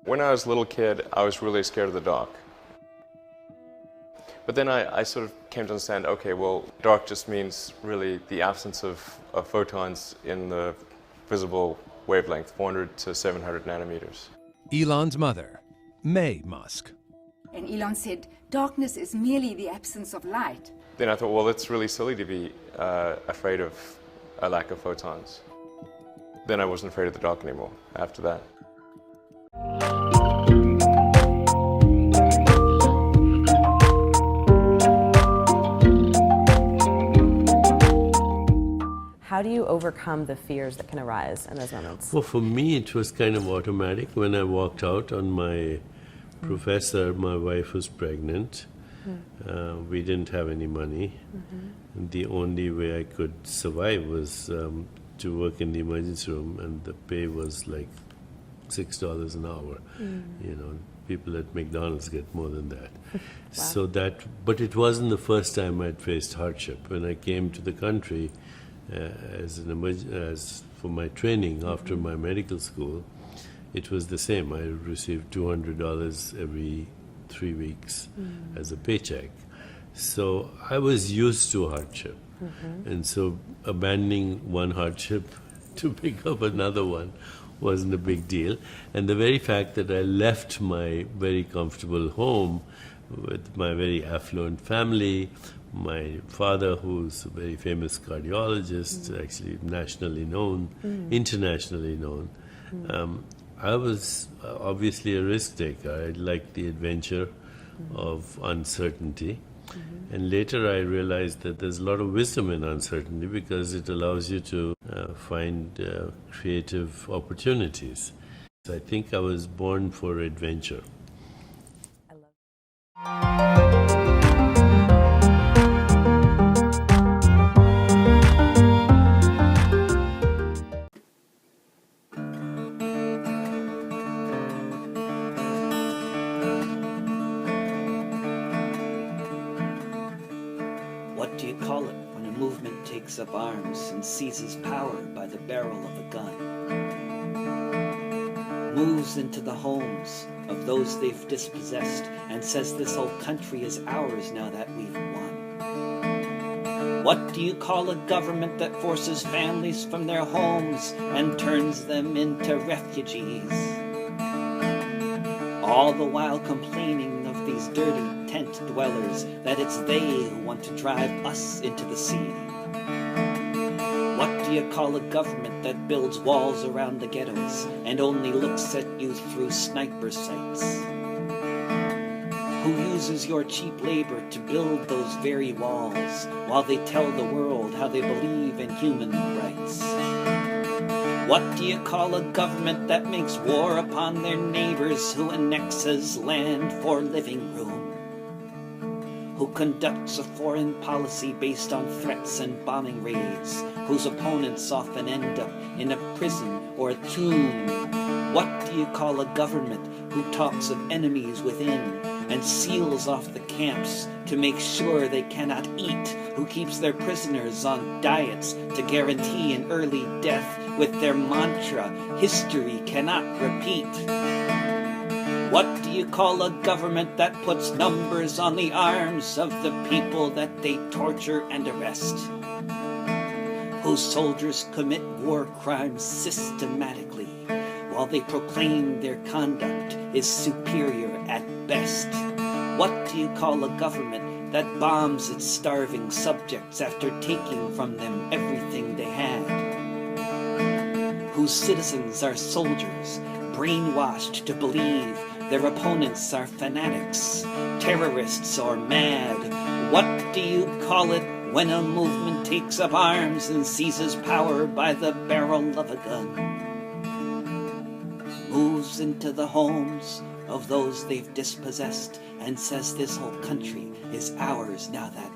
When I was a little kid, I was really scared of the dark. But then I sort of came to understand, okay, well, dark just means really the absence of photons in the visible wavelength, 400 to 700 nanometers. Elon's mother, Mae Musk. And Elon said, darkness is merely the absence of light. Then I thought, well, it's really silly to be afraid of a lack of photons. Then I wasn't afraid of the dark anymore after that. How do you overcome the fears that can arise in those moments? Well, for me, it was kind of automatic. When I walked out on my professor, my wife was pregnant. We didn't have any money. The only way I could survive was to work in the emergency room, and the pay was like $6 an hour. You know, people at McDonald's get more than that. So that, but it wasn't the first time I'd faced hardship. When I came to the country as for my training after my medical school, it was the same. I received $200 every 3 weeks as a paycheck. So I was used to hardship. And so abandoning one hardship to pick up another one wasn't a big deal. And the very fact that I left my very comfortable home with my very affluent family, my father, who's a very famous cardiologist, actually nationally known, internationally known, I was obviously a risk taker. I liked the adventure of uncertainty. And later I realized that there's a lot of wisdom in uncertainty because it allows you to find creative opportunities. So I think I was born for adventure. What do you call it when a movement takes up arms and seizes power by the barrel of a gun? Moves into the homes of those they've dispossessed and says this whole country is ours now that we've won. What do you call a government that forces families from their homes and turns them into refugees? All the while complaining of these dirty tent dwellers that it's they who want to drive us into the sea. What do you call a government that builds walls around the ghettos and only looks at you through sniper sights? Who uses your cheap labor to build those very walls while they tell the world how they believe in human rights? What do you call a government that makes war upon their neighbors, who annexes land for living room? Who conducts a foreign policy based on threats and bombing raids, whose opponents often end up in a prison or a tomb? What do you call a government who talks of enemies within and seals off the camps to make sure they cannot eat, who keeps their prisoners on diets to guarantee an early death with their mantra, history cannot repeat? What do you call a government that puts numbers on the arms of the people that they torture and arrest? Whose soldiers commit war crimes systematically while they proclaim their conduct is superior at best? What do you call a government that bombs its starving subjects after taking from them everything they had? Whose citizens are soldiers, brainwashed to believe their opponents are fanatics, terrorists, or mad? What do you call it when a movement takes up arms and seizes power by the barrel of a gun? Moves into the homes of those they've dispossessed and says this whole country is ours now that